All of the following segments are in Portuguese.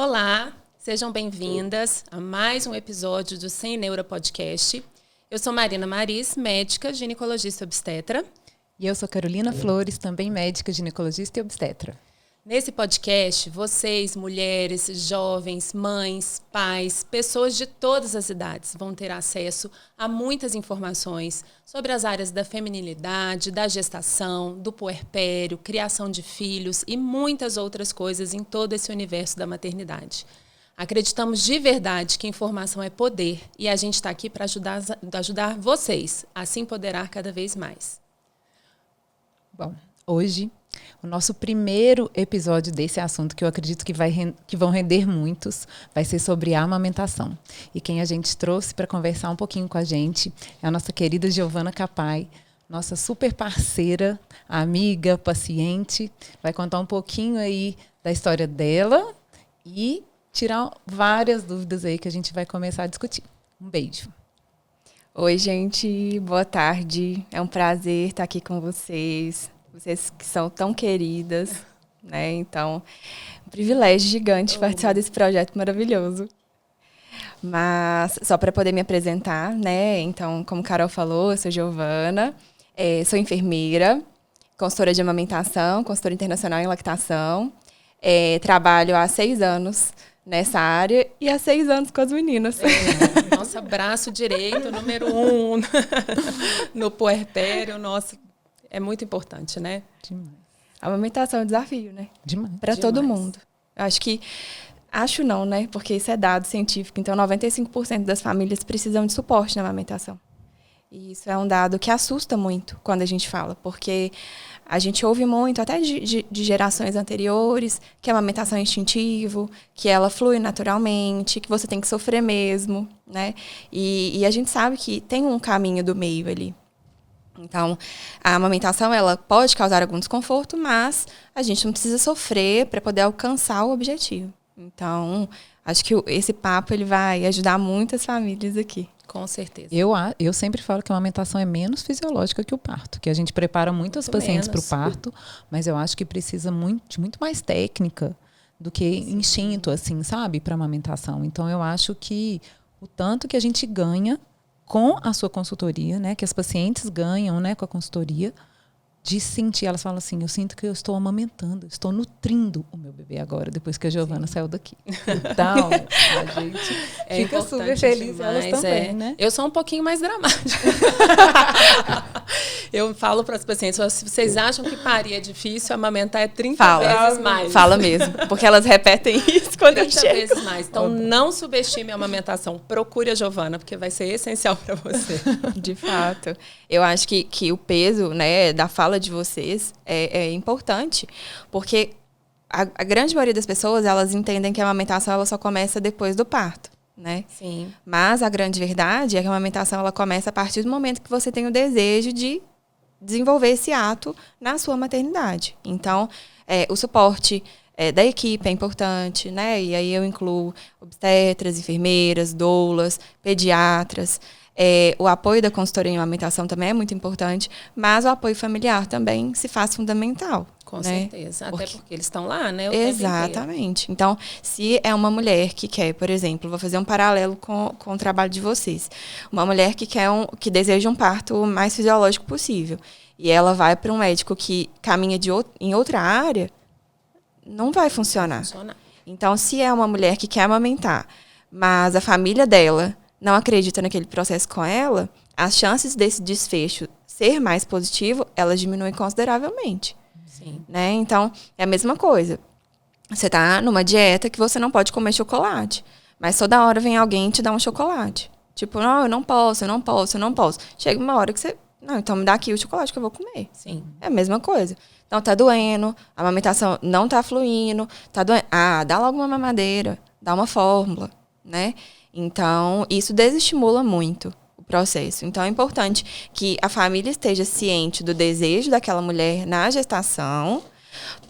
Olá, sejam bem-vindas a mais um episódio do Sem Neura Podcast. Eu sou Marina Maris, médica, ginecologista e obstetra. E eu sou Carolina Flores, também médica, ginecologista e obstetra. Nesse podcast, vocês, mulheres, jovens, mães, pais, pessoas de todas as idades vão ter acesso a muitas informações sobre as áreas da feminilidade, da gestação, do puerpério, criação de filhos e muitas outras coisas em todo esse universo da maternidade. Acreditamos de verdade que informação é poder e a gente está aqui para ajudar vocês a se empoderar cada vez mais. Bom, hoje o nosso primeiro episódio desse assunto, que eu acredito que vão render muitos, vai ser sobre a amamentação. E quem a gente trouxe para conversar um pouquinho com a gente é a nossa querida Giovana Capai, nossa super parceira, amiga, paciente. Vai contar um pouquinho aí da história dela e tirar várias dúvidas aí que a gente vai começar a discutir. Um beijo. Oi, gente. Boa tarde. É um prazer estar aqui com vocês. Vocês que são tão queridas, né? Então, um privilégio gigante participar desse projeto maravilhoso. Mas, só para poder me apresentar, né? Então, como Carol falou, eu sou Giovana, sou enfermeira, consultora de amamentação, consultora internacional em lactação. Trabalho há 6 anos nessa área e há 6 anos com as meninas. Nossa, braço direito, número 1 no puerpério, nossa... É muito importante, né? Demais. A amamentação é um desafio, né? Demais. Para todo mundo. Acho não, né? Porque isso é dado científico. Então, 95% das famílias precisam de suporte na amamentação. E isso é um dado que assusta muito quando a gente fala. Porque a gente ouve muito, até de gerações anteriores, que a amamentação é instintivo, que ela flui naturalmente, que você tem que sofrer mesmo, né? E a gente sabe que tem um caminho do meio ali. Então, a amamentação ela pode causar algum desconforto, mas a gente não precisa sofrer para poder alcançar o objetivo. Então, acho que esse papo ele vai ajudar muitas famílias aqui. Com certeza. Eu sempre falo que a amamentação é menos fisiológica que o parto, que a gente prepara muitas pacientes para o parto, mas eu acho que precisa de muito mais técnica do que instinto, assim, sabe, para amamentação. Então, eu acho que o tanto que a gente ganha com a sua consultoria, né, que as pacientes ganham, né, com a consultoria, de sentir, elas falam assim, eu sinto que eu estou amamentando, estou nutrindo o meu bebê agora, depois que a Giovana saiu daqui. Então, a gente fica super feliz, elas também, né? Eu sou um pouquinho mais dramática. Eu falo para as pacientes, se vocês acham que parir é difícil, amamentar é 30 vezes mais. Fala mesmo, porque elas repetem isso quando eu 30 chego. vezes mais. Então, não subestime a amamentação. Procure a Giovana, porque vai ser essencial para você. De fato. Eu acho que o peso, né, da fala de vocês é importante, porque a grande maioria das pessoas, elas entendem que a amamentação ela só começa depois do parto, né? Sim. Mas a grande verdade é que a amamentação ela começa a partir do momento que você tem o desejo de desenvolver esse ato na sua maternidade. Então, o suporte da equipe é importante, né? E aí eu incluo obstetras, enfermeiras, doulas, pediatras. O apoio da consultoria em amamentação também é muito importante, mas o apoio familiar também se faz fundamental. Com né? certeza, até porque eles estão lá, né? Exatamente. Então, se é uma mulher que quer, por exemplo, vou fazer um paralelo com o trabalho de vocês, uma mulher que deseja um parto mais fisiológico possível, e ela vai para um médico que caminha em outra área, não vai funcionar. Então, se é uma mulher que quer amamentar, mas a família dela não acredita naquele processo com ela, as chances desse desfecho ser mais positivo, elas diminuem consideravelmente. Sim. Né? Então, é a mesma coisa. Você está numa dieta que você não pode comer chocolate, mas toda hora vem alguém e te dá um chocolate. Tipo, não, eu não posso. Chega uma hora que você... Não, então me dá aqui o chocolate que eu vou comer. Sim. É a mesma coisa. Então, tá doendo, a amamentação não tá fluindo, tá doendo. Dá logo uma mamadeira, dá uma fórmula, né? Então, isso desestimula muito o processo. Então, é importante que a família esteja ciente do desejo daquela mulher na gestação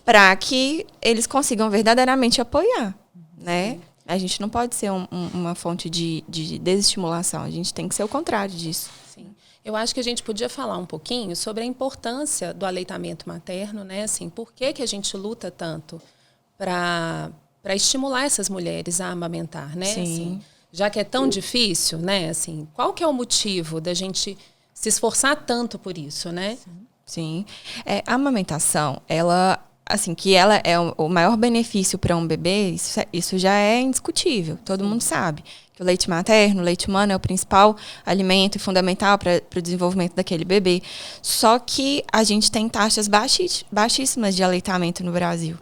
para que eles consigam verdadeiramente apoiar, né? Sim. A gente não pode ser uma fonte de desestimulação. A gente tem que ser o contrário disso. Sim. Eu acho que a gente podia falar um pouquinho sobre a importância do aleitamento materno, né? Assim, por que a gente luta tanto para para estimular essas mulheres a amamentar, né? Sim. Assim, já que é tão difícil, né? Assim, qual que é o motivo da gente se esforçar tanto por isso, né? Sim. A amamentação, ela, assim, que ela é o maior benefício para um bebê, isso já é indiscutível. Todo mundo sabe que o leite materno, o leite humano é o principal alimento e fundamental para o desenvolvimento daquele bebê. Só que a gente tem taxas baixíssimas de aleitamento no Brasil.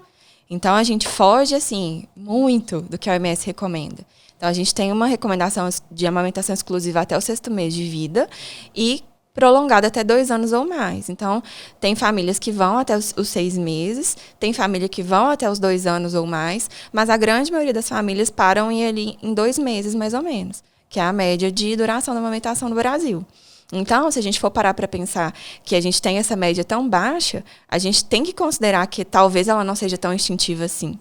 Então, a gente foge, assim, muito do que a OMS recomenda. Então, a gente tem uma recomendação de amamentação exclusiva até o 6º mês de vida e prolongada até 2 anos ou mais. Então, tem famílias que vão até os 6 meses, tem família que vão até os 2 anos ou mais, mas a grande maioria das famílias param ali em 2 meses, mais ou menos, que é a média de duração da amamentação no Brasil. Então, se a gente for parar para pensar que a gente tem essa média tão baixa, a gente tem que considerar que talvez ela não seja tão instintiva assim.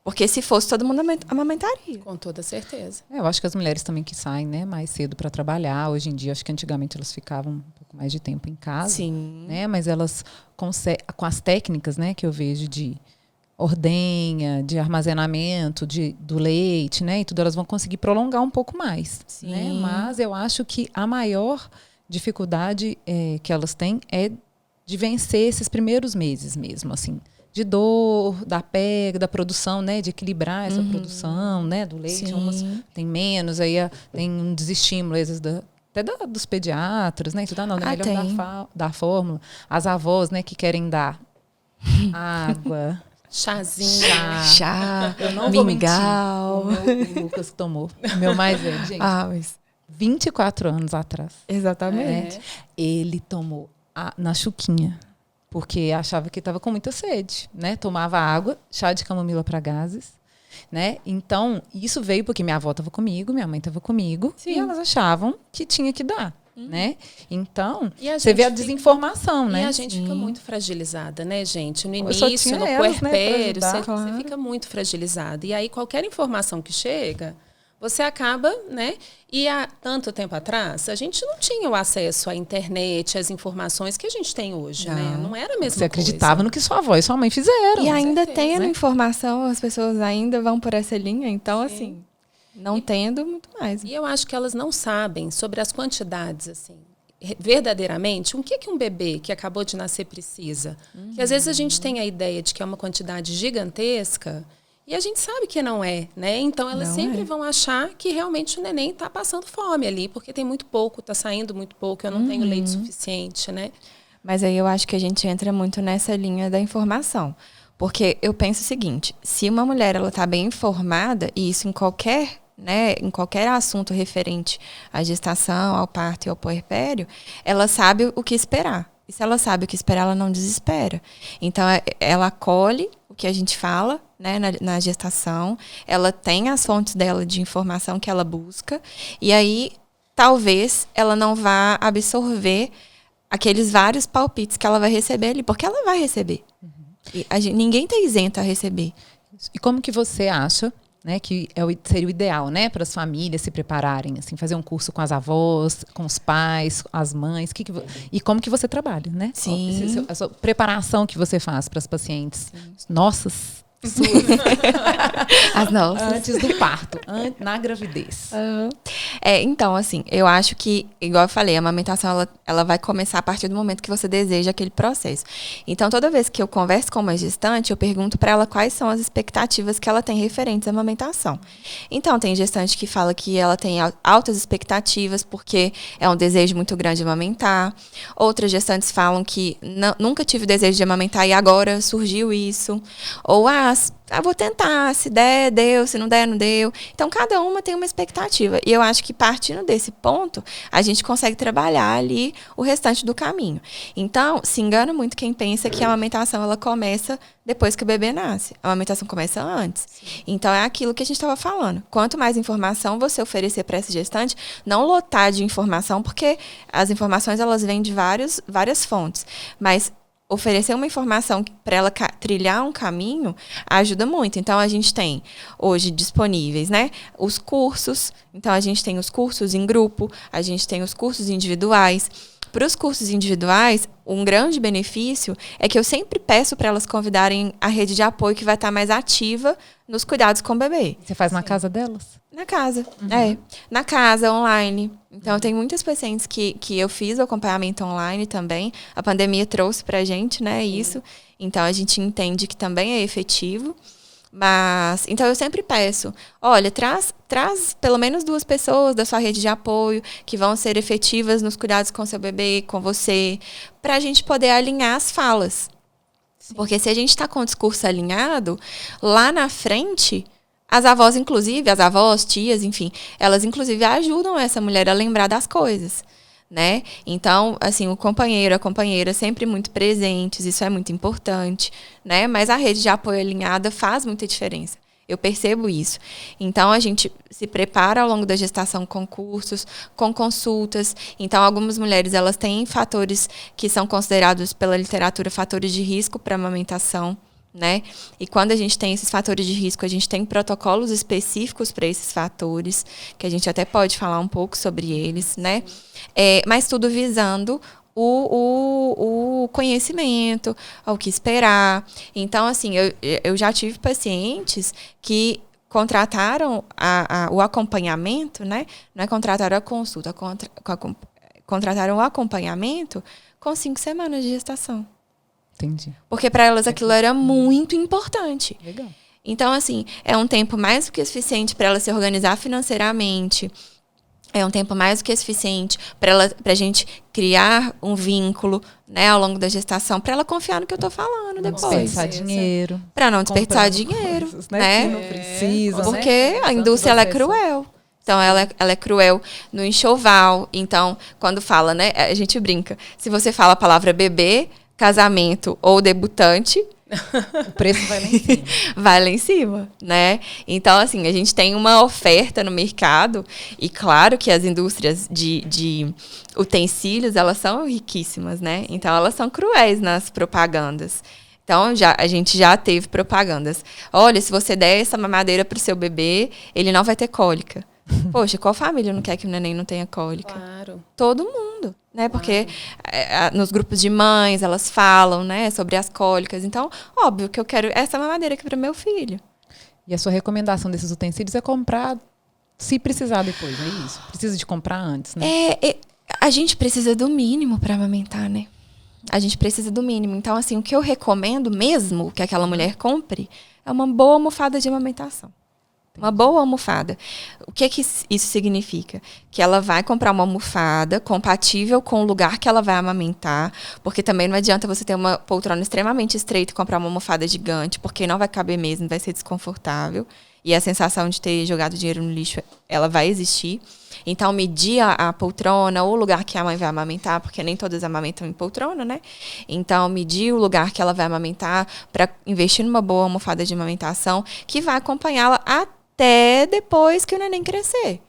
Porque se fosse, todo mundo amamentaria. Com toda certeza. Eu acho que as mulheres também que saem, né, mais cedo para trabalhar, hoje em dia, acho que antigamente elas ficavam um pouco mais de tempo em casa. Sim. Né, mas elas com as técnicas, né, que eu vejo de ordenha, de armazenamento do leite, né, e tudo, elas vão conseguir prolongar um pouco mais. Sim. Né? Mas eu acho que a maior dificuldade que elas têm é de vencer esses primeiros meses mesmo, assim. De dor, da pega, da produção, né? De equilibrar essa produção, né? Do leite. Sim. Umas tem menos, aí tem um desestímulo, às vezes, até dos pediatras, né? Tudo, não, é melhor dar fórmula. As avós, né? Que querem dar água, chazinho. Chá. Eu não vou mentir. O Lucas tomou. O meu mais velho, gente. Mas 24 anos atrás. Exatamente. Ele tomou na chuquinha. Porque achava que estava com muita sede, né? Tomava água, chá de camomila para gases, né? Então, isso veio porque minha avó estava comigo, minha mãe estava comigo, Sim. e elas achavam que tinha que dar, né? Então, você vê a desinformação, né? E a gente fica muito fragilizada, né, gente? No Eu início, no elas, puerpério, né, você fica muito fragilizada. E aí, qualquer informação que chega, você acaba, né? E há tanto tempo atrás, a gente não tinha o acesso à internet, às informações que a gente tem hoje, né? Não era a mesma coisa. Você acreditava no que sua avó e sua mãe fizeram. E ainda certeza, tendo né? informação, as pessoas ainda vão por essa linha. Então, assim, não tendo, muito mais. E eu acho que elas não sabem sobre as quantidades, assim, verdadeiramente, o que um bebê que acabou de nascer precisa. Que às vezes a gente tem a ideia de que é uma quantidade gigantesca e a gente sabe que não é, né? Então elas sempre vão achar que realmente o neném está passando fome ali, porque tem muito pouco, está saindo muito pouco, eu não tenho leite suficiente, né? Mas aí eu acho que a gente entra muito nessa linha da informação. Porque eu penso o seguinte, se uma mulher ela está bem informada, e isso em qualquer assunto referente à gestação, ao parto e ao puerpério, ela sabe o que esperar. E se ela sabe o que esperar, ela não desespera. Então, ela acolhe o que a gente fala, né, na gestação, ela tem as fontes dela de informação que ela busca, e aí, talvez, ela não vá absorver aqueles vários palpites que ela vai receber ali, porque ela vai receber. E ninguém está isento a receber. E como que você acha, né, que seria o ideal, né, para as famílias se prepararem, assim, fazer um curso com as avós, com os pais, as mães, e como que você trabalha, né? Sim. A sua preparação que você faz para as pacientes nossas, As nossas. antes do parto, na gravidez. Então, assim, eu acho que, igual eu falei, a amamentação ela vai começar a partir do momento que você deseja aquele processo. Então, toda vez que eu converso com uma gestante, eu pergunto para ela quais são as expectativas que ela tem referentes à amamentação. Então, tem gestante que fala que ela tem altas expectativas porque é um desejo muito grande de amamentar. Outras gestantes falam que nunca tive desejo de amamentar e agora surgiu isso. Ou, vou tentar, se der, deu, se não der, não deu. Então, cada uma tem uma expectativa. E eu acho que partindo desse ponto, a gente consegue trabalhar ali o restante do caminho. Então, se engana muito quem pensa que a amamentação ela começa depois que o bebê nasce. A amamentação começa antes. Sim. Então, é aquilo que a gente estava falando. Quanto mais informação você oferecer para essa gestante, não lotar de informação, porque as informações elas vêm de várias fontes. Mas oferecer uma informação para ela trilhar um caminho ajuda muito. Então, a gente tem hoje disponíveis, né, os cursos. Então, a gente tem os cursos em grupo, a gente tem os cursos individuais. Para os cursos individuais, um grande benefício é que eu sempre peço para elas convidarem a rede de apoio que vai estar mais ativa nos cuidados com o bebê. Você faz na casa delas? Na casa, na casa, online. Então, eu tenho muitas pacientes que eu fiz o acompanhamento online também. A pandemia trouxe pra gente, né, isso. Então, a gente entende que também é efetivo. Mas, então, eu sempre peço, olha, traz pelo menos 2 pessoas da sua rede de apoio que vão ser efetivas nos cuidados com seu bebê, com você, pra gente poder alinhar as falas. Sim. Porque se a gente tá com o discurso alinhado, lá na frente... As avós, inclusive, as avós, tias, enfim, elas, inclusive, ajudam essa mulher a lembrar das coisas, né? Então, assim, o companheiro, a companheira sempre muito presentes, isso é muito importante, né? Mas a rede de apoio alinhada faz muita diferença. Eu percebo isso. Então, a gente se prepara ao longo da gestação com cursos, com consultas. Então, algumas mulheres, elas têm fatores que são considerados pela literatura fatores de risco para a amamentação, né? E quando a gente tem esses fatores de risco, a gente tem protocolos específicos para esses fatores, que a gente até pode falar um pouco sobre eles, né? Mas tudo visando o conhecimento, o que esperar. Então, assim, eu já tive pacientes que contrataram o acompanhamento, né? Não é contrataram a consulta, contrataram o acompanhamento com 5 semanas de gestação. Entendi. Porque para elas aquilo era muito importante. Legal. Então, assim, é um tempo mais do que suficiente para ela se organizar financeiramente. É um tempo mais do que suficiente para a gente criar um vínculo, né, ao longo da gestação, para ela confiar no que eu estou falando depois. Não desperdiçar dinheiro. Para não desperdiçar dinheiro, coisas, né? Que não precisam, porque né? a indústria ela é cruel. Então, ela é cruel no enxoval. Então, quando fala, né, a gente brinca. Se você fala a palavra bebê, casamento ou debutante, o preço vai lá em cima. Vai lá em cima, né? Então, assim, a gente tem uma oferta no mercado e claro que as indústrias de utensílios, elas são riquíssimas, né? Então, elas são cruéis nas propagandas. Então, a gente já teve propagandas. Olha, se você der essa mamadeira pro seu bebê, ele não vai ter cólica. Poxa, qual família não quer que o neném não tenha cólica? Claro. Todo mundo, né? Porque nos grupos de mães, elas falam, né, sobre as cólicas. Então, óbvio que eu quero essa mamadeira aqui para meu filho. E a sua recomendação desses utensílios é comprar se precisar depois, não é isso? Precisa de comprar antes, né? A gente precisa do mínimo para amamentar, né? A gente precisa do mínimo. Então, assim, o que eu recomendo mesmo que aquela mulher compre é uma boa almofada de amamentação. Uma boa almofada. O que isso significa? Que ela vai comprar uma almofada compatível com o lugar que ela vai amamentar, porque também não adianta você ter uma poltrona extremamente estreita e comprar uma almofada gigante, porque não vai caber mesmo, vai ser desconfortável. E a sensação de ter jogado dinheiro no lixo, ela vai existir. Então, medir a poltrona ou o lugar que a mãe vai amamentar, porque nem todas amamentam em poltrona, né? Então, medir o lugar que ela vai amamentar para investir numa boa almofada de amamentação que vai acompanhá-la até depois que o neném crescer.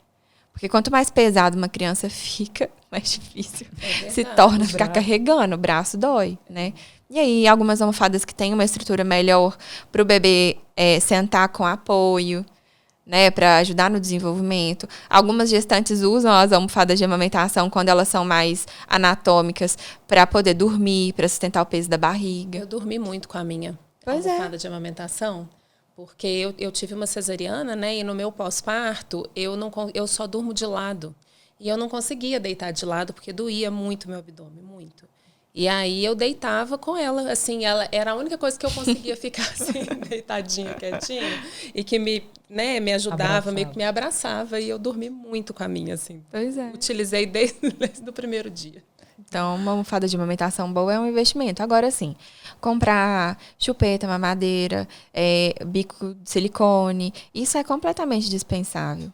Porque quanto mais pesado uma criança fica, mais difícil se torna ficar carregando, o braço dói, né? E aí, algumas almofadas que têm uma estrutura melhor para o bebê sentar com apoio, né, para ajudar no desenvolvimento. Algumas gestantes usam as almofadas de amamentação quando elas são mais anatômicas para poder dormir, para sustentar o peso da barriga. Eu dormi muito com a minha almofada de amamentação, porque eu tive uma cesariana, né, e no meu pós-parto eu só durmo de lado. E eu não conseguia deitar de lado porque doía muito meu abdômen, muito. E aí eu deitava com ela, assim, ela era a única coisa que eu conseguia ficar assim, deitadinha, quietinha, e que me ajudava, meio que me abraçava, e eu dormi muito com a minha, assim. Pois é. Utilizei desde o primeiro dia. Então, uma almofada de amamentação boa é um investimento. Agora, sim, comprar chupeta, mamadeira, bico de silicone, isso é completamente dispensável.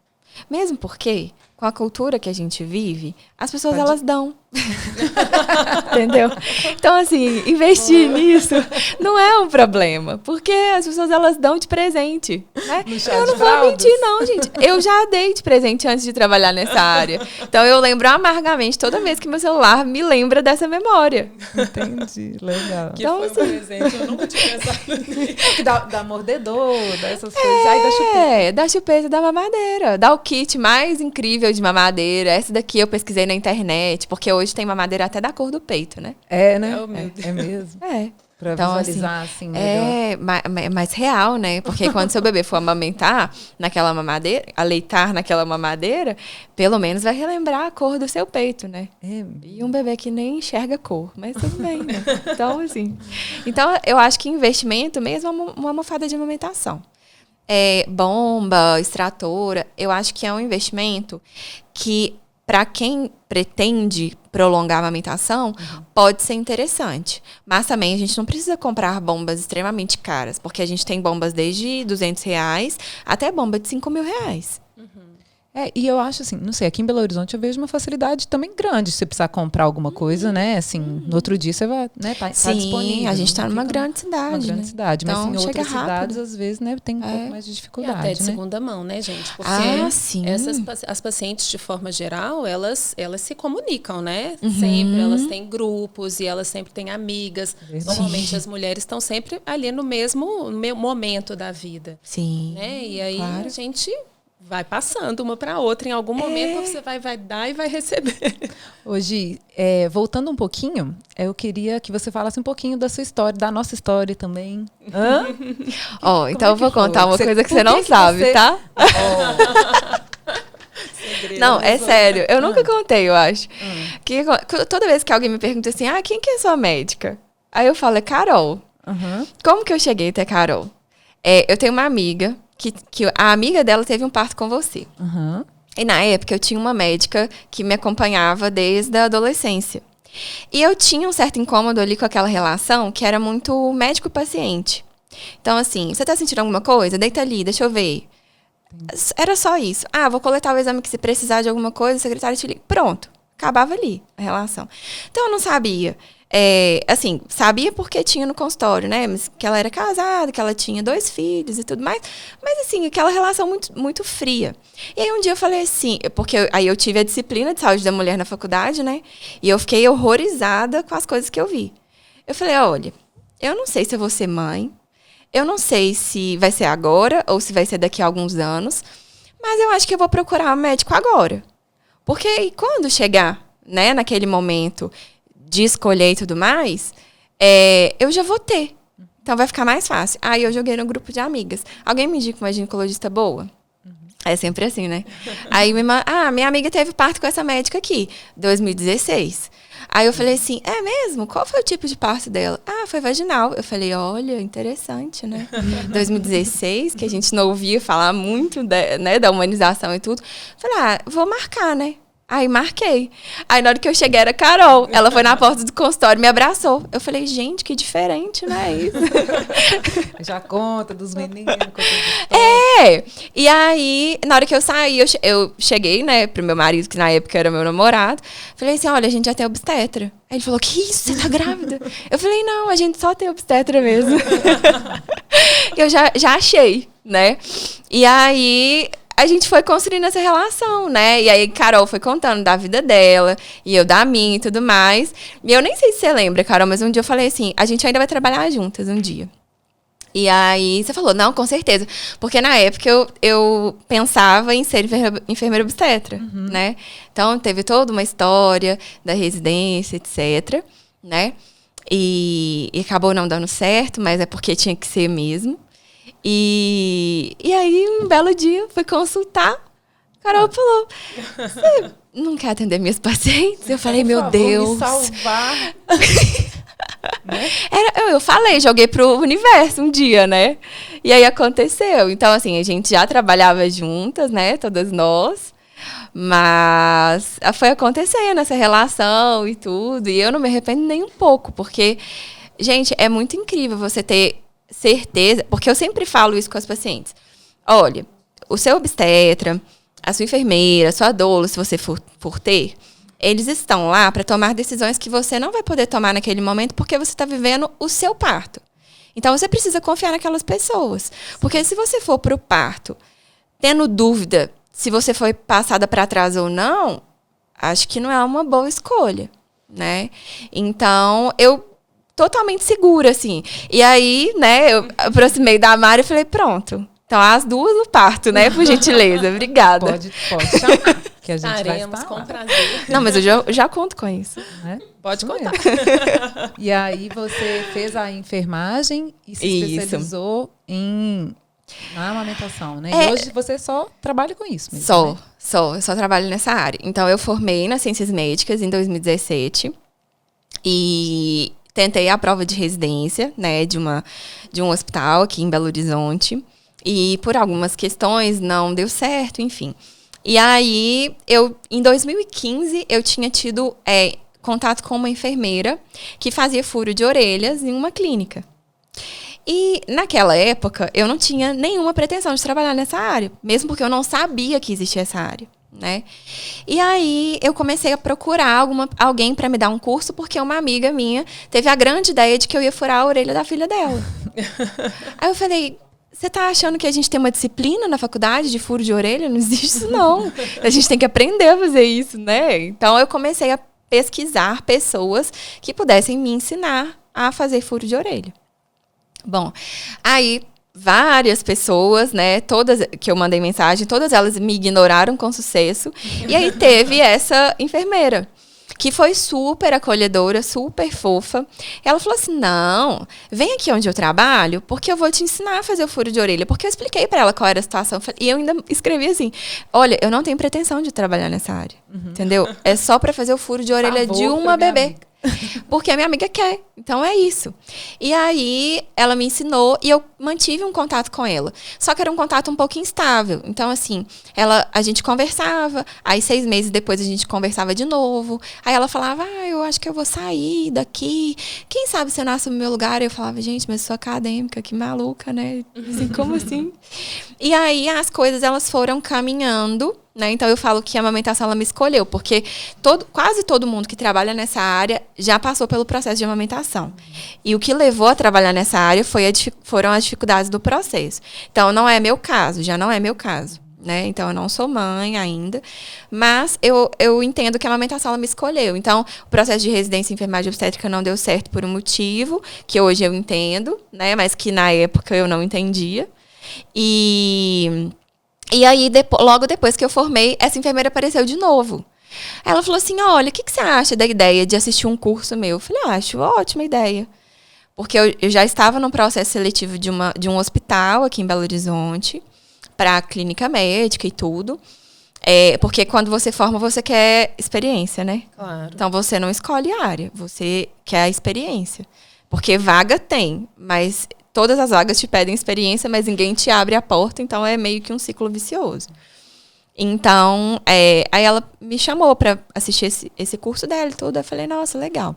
Mesmo porque com a cultura que a gente vive, as pessoas, elas dão. Entendeu? Então, assim, investir nisso não é um problema. Porque as pessoas, elas dão de presente. Né? Eu não vou mentir, não, gente. Eu já dei de presente antes de trabalhar nessa área. Então, eu lembro amargamente toda vez que meu celular me lembra dessa memória. Entendi, legal. Que então, foi assim, um presente, eu nunca tinha pensado nisso. Dá mordedor, dá essas coisas. Aí dá chupeta. Dá chupeta, dá mamadeira. Dá o kit mais incrível de mamadeira. Essa daqui eu pesquisei na internet, porque hoje tem mamadeira até da cor do peito, né? É, né? É mesmo. É. Pra então, visualizar, assim, melhor. É mais real, né? Porque quando seu bebê for amamentar naquela mamadeira, aleitar naquela mamadeira, pelo menos vai relembrar a cor do seu peito, né? E um bebê que nem enxerga cor, mas tudo bem, né? Então, assim. Então, eu acho que investimento mesmo é uma almofada de amamentação. Bomba, extratora, eu acho que é um investimento que, para quem pretende prolongar a amamentação, pode ser interessante. Mas também a gente não precisa comprar bombas extremamente caras, porque a gente tem bombas desde R$200 até bomba de R$5.000. E eu acho assim, não sei, aqui em Belo Horizonte eu vejo uma facilidade também grande se você precisar comprar alguma coisa, né? Assim, no outro dia você vai, né? Tá disponível. Sim, a gente está numa grande cidade. Uma grande cidade, mas então, em outras rápido. Cidades, às vezes, né, tem um pouco mais de dificuldade. E até de né? segunda mão, né, gente? Porque sim. as pacientes, de forma geral, elas se comunicam, né? Sempre, elas têm grupos e elas sempre têm amigas. Normalmente as mulheres estão sempre ali no mesmo momento da vida. Sim. Né? E aí a gente vai passando uma para outra. Em algum momento você vai dar e vai receber. Hoje, voltando um pouquinho, eu queria que você falasse um pouquinho da sua história, da nossa história também. Então eu vou contar uma coisa que você não sabe, tá? Não, é sério. Eu nunca contei, eu acho. Que toda vez que alguém me pergunta assim, quem que é sua médica? Aí eu falo, é Carol. Como que eu cheguei até Carol? Eu tenho uma amiga que a amiga dela teve um parto com você. E na época eu tinha uma médica que me acompanhava desde a adolescência. E eu tinha um certo incômodo ali com aquela relação que era muito médico-paciente. Então, assim, você tá sentindo alguma coisa? Deita ali, deixa eu ver. Era só isso. Vou coletar o exame que se precisar de alguma coisa, o secretário te liga. Pronto. Acabava ali a relação. Então, eu não sabia. Assim, sabia porque tinha no consultório, né? Mas que ela era casada, que ela tinha 2 filhos e tudo mais. Mas, assim, aquela relação muito, muito fria. E aí, um dia eu falei assim, porque aí eu tive a disciplina de saúde da mulher na faculdade, né? E eu fiquei horrorizada com as coisas que eu vi. Eu falei, olha, eu não sei se eu vou ser mãe. Eu não sei se vai ser agora ou se vai ser daqui a alguns anos. Mas eu acho que eu vou procurar um médico agora. Porque aí, quando chegar, né, naquele momento de escolher e tudo mais, eu já vou ter. Então vai ficar mais fácil. Aí eu joguei no grupo de amigas. Alguém me indica uma ginecologista boa? É sempre assim, né? Aí minha amiga teve parto com essa médica aqui, 2016. Aí eu falei assim, é mesmo? Qual foi o tipo de parto dela? Foi vaginal. Eu falei, olha, interessante, né? 2016, que a gente não ouvia falar muito da humanização e tudo. Falei, vou marcar, né? Aí marquei. Aí na hora que eu cheguei era Carol. Ela foi na porta do consultório e me abraçou. Eu falei, gente, que diferente, não é isso? Já conta dos meninos. E aí, na hora que eu saí, eu cheguei, né, pro meu marido, que na época era meu namorado. Falei assim, olha, a gente já tem obstetra. Aí ele falou, que isso, você tá grávida? Eu falei, não, a gente só tem obstetra mesmo. Eu já achei, né? E aí a gente foi construindo essa relação, né? E aí Carol foi contando da vida dela, e eu da minha e tudo mais. E eu nem sei se você lembra, Carol, mas um dia eu falei assim, a gente ainda vai trabalhar juntas um dia. E aí você falou, não, com certeza. Porque na época eu pensava em ser enfermeira obstetra, né? Então teve toda uma história da residência, etc, né? E acabou não dando certo, mas é porque tinha que ser mesmo. E aí, um belo dia, fui consultar. Carol falou, você não quer atender minhas pacientes? Eu falei, meu Deus. Me salvar. Né? Eu falei, joguei pro universo um dia, né? E aí aconteceu. Então, assim, a gente já trabalhava juntas, né? Todas nós. Mas foi acontecendo essa relação e tudo. E eu não me arrependo nem um pouco, porque, gente, é muito incrível você ter certeza, porque eu sempre falo isso com as pacientes. Olha, o seu obstetra, a sua enfermeira, a sua doula, se você for ter, eles estão lá para tomar decisões que você não vai poder tomar naquele momento porque você está vivendo o seu parto. Então, você precisa confiar naquelas pessoas. Porque se você for para o parto tendo dúvida se você foi passada para trás ou não, acho que não é uma boa escolha, né? Então, eu totalmente segura, assim. E aí, né, eu aproximei da Mari e falei, pronto. Então, as duas no parto, né? Por gentileza. Obrigada. Pode chamar, que a gente Estaremos vai estar com lá. prazer. Não, mas eu já conto com isso. Né? Pode Isso contar. mesmo. E aí você fez a enfermagem e se Isso. especializou na amamentação, né? É. E hoje você só trabalha com isso mesmo, né? Eu só trabalho nessa área. Então, eu formei nas Ciências Médicas em 2017 e tentei a prova de residência, né, de um hospital aqui em Belo Horizonte. E por algumas questões não deu certo, enfim. E aí, em 2015, eu tinha tido contato com uma enfermeira que fazia furo de orelhas em uma clínica. E naquela época, eu não tinha nenhuma pretensão de trabalhar nessa área, mesmo porque eu não sabia que existia essa área, né? E aí, eu comecei a procurar alguém para me dar um curso, porque uma amiga minha teve a grande ideia de que eu ia furar a orelha da filha dela. Aí eu falei, você tá achando que a gente tem uma disciplina na faculdade de furo de orelha? Não existe isso, não. A gente tem que aprender a fazer isso, né? Então, eu comecei a pesquisar pessoas que pudessem me ensinar a fazer furo de orelha. Bom, aí várias pessoas, né, todas que eu mandei mensagem, todas elas me ignoraram com sucesso. E aí teve essa enfermeira, que foi super acolhedora, super fofa. Ela falou assim, não, vem aqui onde eu trabalho, porque eu vou te ensinar a fazer o furo de orelha. Porque eu expliquei para ela qual era a situação. E eu ainda escrevi assim, olha, eu não tenho pretensão de trabalhar nessa área, entendeu? É só para fazer o furo de orelha de uma bebê. Amiga. Porque a minha amiga quer. Então, é isso. E aí, ela me ensinou e eu mantive um contato com ela. Só que era um contato um pouco instável. Então, assim, a gente conversava. Aí, 6 meses depois, a gente conversava de novo. Aí, ela falava, eu acho que eu vou sair daqui. Quem sabe você não assume meu lugar? Eu falava, gente, mas eu sou acadêmica. Que maluca, né? Assim, como assim? E aí, as coisas, elas foram caminhando, né? Então, eu falo que a amamentação, ela me escolheu, porque quase todo mundo que trabalha nessa área já passou pelo processo de amamentação. E o que levou a trabalhar nessa área foram as dificuldades do processo. Então, não é meu caso, já não é meu caso, né? Então, eu não sou mãe ainda, mas eu entendo que a amamentação, ela me escolheu. Então, o processo de residência em enfermagem obstétrica não deu certo por um motivo, que hoje eu entendo, né? Mas que na época eu não entendia. E aí, logo depois que eu formei, essa enfermeira apareceu de novo. Ela falou assim, olha, o que você acha da ideia de assistir um curso meu? Eu falei, acho ótima ideia. Porque eu já estava no processo seletivo de um hospital aqui em Belo Horizonte, para clínica médica e tudo. Porque quando você forma, você quer experiência, né? Claro. Então, você não escolhe a área, você quer a experiência. Porque vaga tem, mas todas as vagas te pedem experiência, mas ninguém te abre a porta, então é meio que um ciclo vicioso. Então, aí ela me chamou para assistir esse curso dela e tudo. Eu falei, nossa, legal.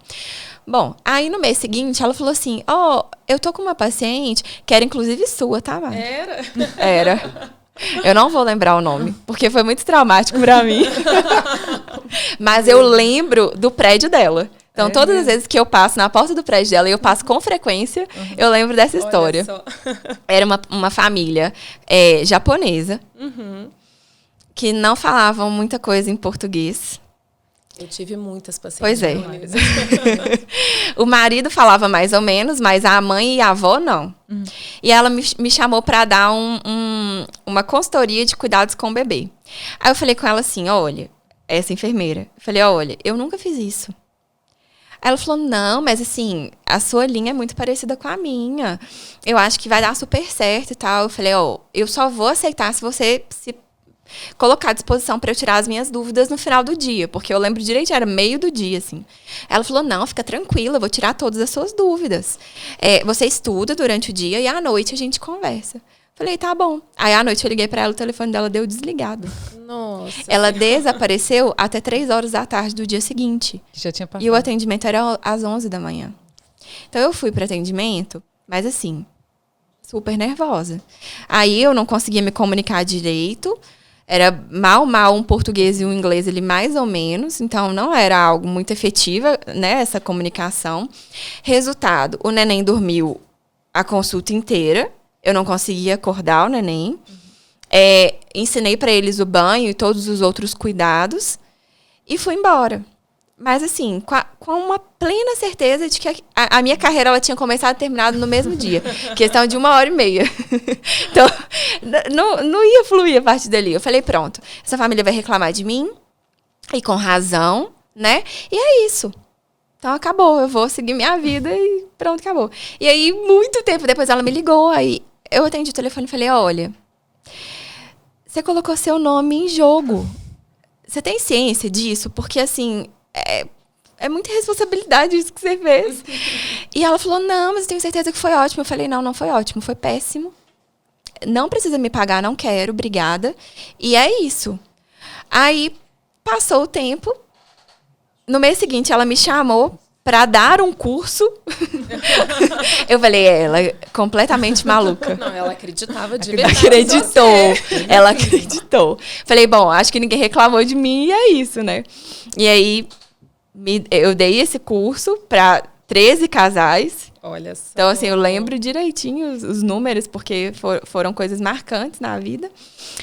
Bom, aí no mês seguinte, ela falou assim, eu tô com uma paciente, que era inclusive sua, tá, Mari? Era. Eu não vou lembrar o nome, porque foi muito traumático para mim. Mas eu lembro do prédio dela. Então, todas as vezes que eu passo na porta do prédio dela, e eu passo com frequência, eu lembro dessa história. Era uma família japonesa, que não falavam muita coisa em português. Eu tive muitas pacientes. Pois é. O marido falava mais ou menos, mas a mãe e a avó não. E ela me chamou para dar uma consultoria de cuidados com o bebê. Aí eu falei com ela assim, olha, essa enfermeira, eu falei, olha, eu nunca fiz isso. Aí ela falou, não, mas assim, a sua linha é muito parecida com a minha. Eu acho que vai dar super certo e tal. Eu falei, eu só vou aceitar se você se colocar à disposição para eu tirar as minhas dúvidas no final do dia. Porque eu lembro direito, era meio do dia, assim. Ela falou, não, fica tranquila, eu vou tirar todas as suas dúvidas. Você estuda durante o dia e à noite a gente conversa. Falei, tá bom. Aí à noite eu liguei para ela, o telefone dela deu desligado. Nossa. Ela desapareceu até 3 horas da tarde do dia seguinte. Já tinha passado. E o atendimento era às 11 da manhã. Então eu fui para atendimento, mas assim, super nervosa. Aí eu não conseguia me comunicar direito. Era mal um português e um inglês ali mais ou menos, então não era algo muito efetiva, né, essa comunicação. Resultado, o neném dormiu a consulta inteira, eu não conseguia acordar o neném. Ensinei para eles o banho e todos os outros cuidados e fui embora. Mas assim, com uma plena certeza de que a minha carreira ela tinha começado e terminado no mesmo dia. Questão de 1h30. Então, não ia fluir a partir dali. Eu falei, pronto, essa família vai reclamar de mim, e com razão, né? E é isso. Então, acabou. Eu vou seguir minha vida e pronto, acabou. E aí, muito tempo depois, ela me ligou. Aí, eu atendi o telefone e falei, olha, você colocou seu nome em jogo. Você tem ciência disso? Porque, assim... É muita responsabilidade isso que você fez. E ela falou, não, mas eu tenho certeza que foi ótimo. Eu falei, não foi ótimo, foi péssimo. Não precisa me pagar, não quero, obrigada. E é isso. Aí, passou o tempo. No mês seguinte, ela me chamou para dar um curso. Eu falei, ela é completamente maluca. Não, ela acreditava de verdade. Ela acreditou. Falei, bom, acho que ninguém reclamou de mim e é isso, né? E aí... eu dei esse curso para 13 casais. Olha só. Então, assim, eu lembro direitinho os números, porque foram coisas marcantes na vida.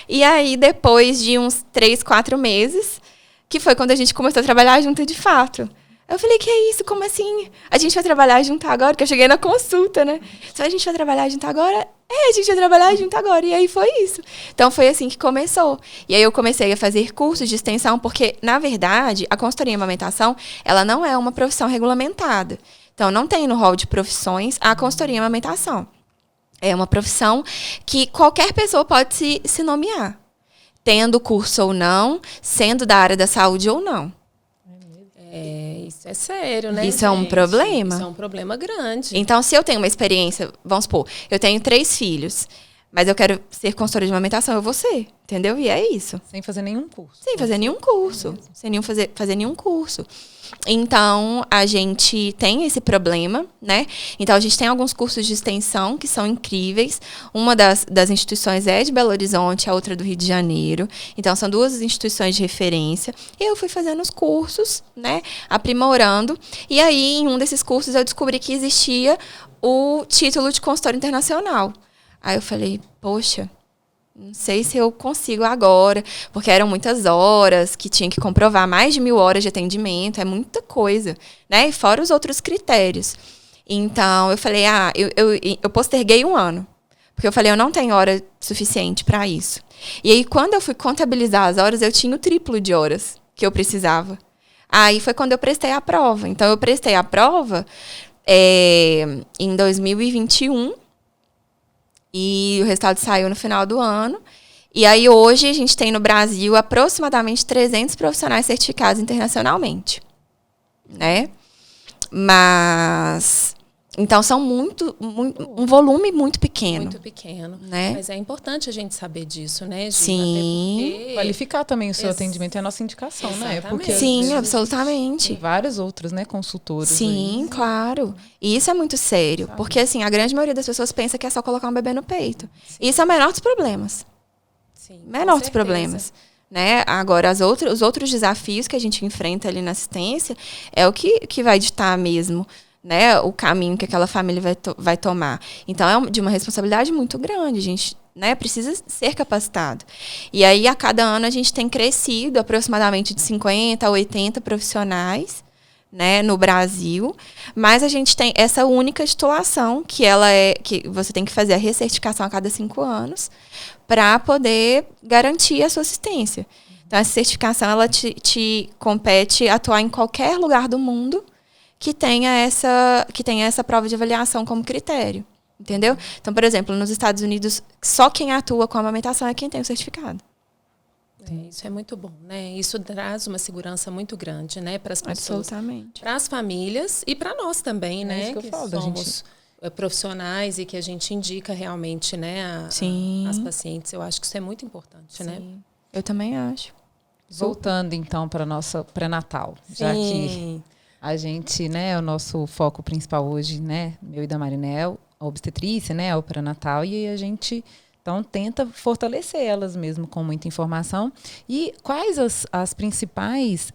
E aí, depois de uns 3, 4 meses, que foi quando a gente começou a trabalhar junto de fato. Eu falei, que é isso? Como assim? A gente vai trabalhar junto agora? Porque eu cheguei na consulta, né? Só a gente vai trabalhar junto agora? A gente vai trabalhar junto agora. E aí foi isso. Então, foi assim que começou. E aí eu comecei a fazer cursos de extensão, porque, na verdade, a consultoria em amamentação, ela não é uma profissão regulamentada. Então, não tem no rol de profissões a consultoria em amamentação. É uma profissão que qualquer pessoa pode se nomear. Tendo curso ou não, sendo da área da saúde ou não. Isso é sério, né? Isso é um problema. Isso é um problema grande. Então, se eu tenho uma experiência, vamos supor, eu tenho 3 filhos, mas eu quero ser consultora de amamentação, eu vou ser, entendeu? E é isso. Sem fazer nenhum curso. Sem fazer nenhum curso. Sem fazer nenhum curso. Então, a gente tem esse problema, né? Então, a gente tem alguns cursos de extensão que são incríveis. Uma das instituições é de Belo Horizonte, a outra do Rio de Janeiro. Então, são 2 instituições de referência. E eu fui fazendo os cursos, né? Aprimorando. E aí, em um desses cursos, eu descobri que existia o título de consultora internacional. Aí eu falei, poxa... não sei se eu consigo agora, porque eram muitas horas, que tinha que comprovar mais de 1000 horas de atendimento, é muita coisa, né? E fora os outros critérios. Então, eu falei, eu posterguei 1 ano, porque eu falei, eu não tenho hora suficiente para isso. E aí, quando eu fui contabilizar as horas, eu tinha o triplo de horas que eu precisava. Aí foi quando eu prestei a prova. Então, eu prestei a prova em 2021, e o resultado saiu no final do ano. E aí, hoje, a gente tem no Brasil aproximadamente 300 profissionais certificados internacionalmente. Né? Mas... então, são um volume muito pequeno. Muito pequeno. Né? Mas é importante a gente saber disso, né, Gina? Sim. Porque... qualificar também o seu atendimento é a nossa indicação, né? Porque sim, absolutamente. Tem vários outros, né, consultores. Sim, aí. claro. E isso é muito sério. Porque, assim, a grande maioria das pessoas pensa que é só colocar um bebê no peito. E isso é o menor dos problemas. Sim, menor dos problemas. Né? Agora, os outros desafios que a gente enfrenta ali na assistência é o que vai ditar mesmo, né, o caminho que aquela família vai tomar. Então, é de uma responsabilidade muito grande. A gente, né, precisa ser capacitado. E aí, a cada ano, a gente tem crescido aproximadamente de 50 a 80 profissionais, né, no Brasil. Mas a gente tem essa única titulação, que você tem que fazer a recertificação a cada 5 anos, para poder garantir a sua assistência. Então, essa certificação ela te compete atuar em qualquer lugar do mundo que tenha essa prova de avaliação como critério, entendeu? Então, por exemplo, nos Estados Unidos, só quem atua com amamentação é quem tem o certificado. Isso é muito bom, né? Isso traz uma segurança muito grande, né, para as pessoas, absolutamente, para as famílias e para nós também, né? Isso que eu falo, somos profissionais e que a gente indica realmente, né, as pacientes. Eu acho que isso é muito importante, né? Eu também acho. Voltando então para nossa pré-natal, já que a gente, né, o nosso foco principal hoje, né, meu e da Marinel, a obstetrícia, né, o pré-natal, e a gente Então, tenta fortalecer elas mesmo com muita informação. E quais as principais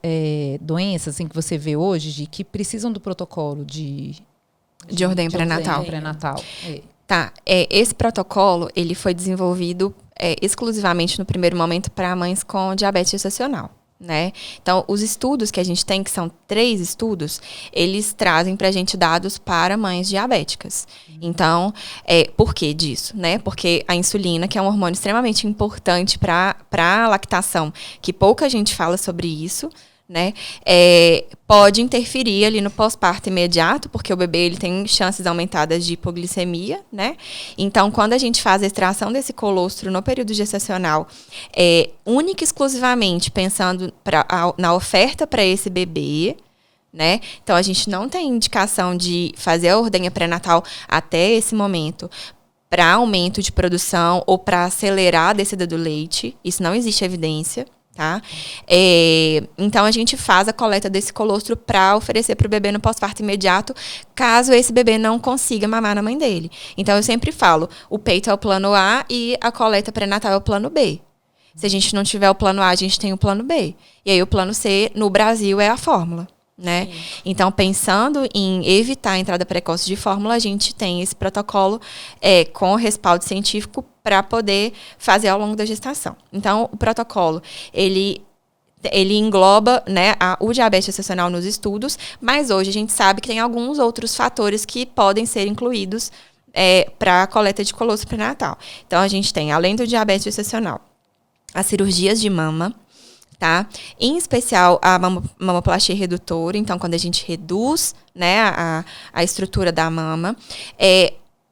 doenças assim, que você vê hoje que precisam do protocolo de ordem pré-natal? Tá, esse protocolo ele foi desenvolvido exclusivamente no primeiro momento para mães com diabetes gestacional. Né? Então, os estudos que a gente tem, que são 3 estudos, eles trazem para a gente dados para mães diabéticas. Então, por que disso? Né? Porque a insulina, que é um hormônio extremamente importante para a lactação, que pouca gente fala sobre isso, né? Pode interferir ali no pós-parto imediato, porque o bebê ele tem chances aumentadas de hipoglicemia, né? Então, quando a gente faz a extração desse colostro no período gestacional, única e exclusivamente pensando na oferta para esse bebê, né? Então, a gente não tem indicação de fazer a ordenha pré-natal até esse momento para aumento de produção ou para acelerar a descida do leite. Isso não existe evidência. Tá? Então, a gente faz a coleta desse colostro para oferecer para o bebê no pós-parto imediato, caso esse bebê não consiga mamar na mãe dele. Então, eu sempre falo, o peito é o plano A e a coleta pré-natal é o plano B. Se a gente não tiver o plano A, a gente tem o plano B. E aí, o plano C, no Brasil, é a fórmula. Né? Então, pensando em evitar a entrada precoce de fórmula, a gente tem esse protocolo com respaldo científico para poder fazer ao longo da gestação. Então, o protocolo, ele engloba, né, o diabetes gestacional nos estudos, mas hoje a gente sabe que tem alguns outros fatores que podem ser incluídos para a coleta de colostro pré-natal. Então, a gente tem, além do diabetes gestacional, as cirurgias de mama, tá? Em especial a mamoplastia redutora, então quando a gente reduz, né, a estrutura da mama.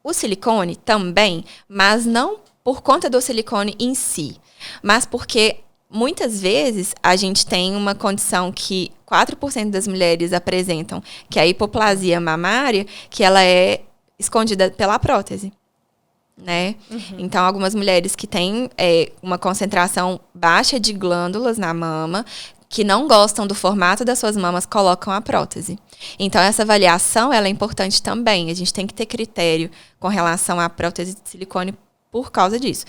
O silicone também, mas não por conta do silicone em si, mas porque muitas vezes a gente tem uma condição que 4% das mulheres apresentam, que é a hipoplasia mamária, que ela é escondida pela prótese. Né? Então, algumas mulheres que têm uma concentração baixa de glândulas na mama, que não gostam do formato das suas mamas, colocam a prótese. Então, essa avaliação ela é importante também. A gente tem que ter critério com relação à prótese de silicone por causa disso.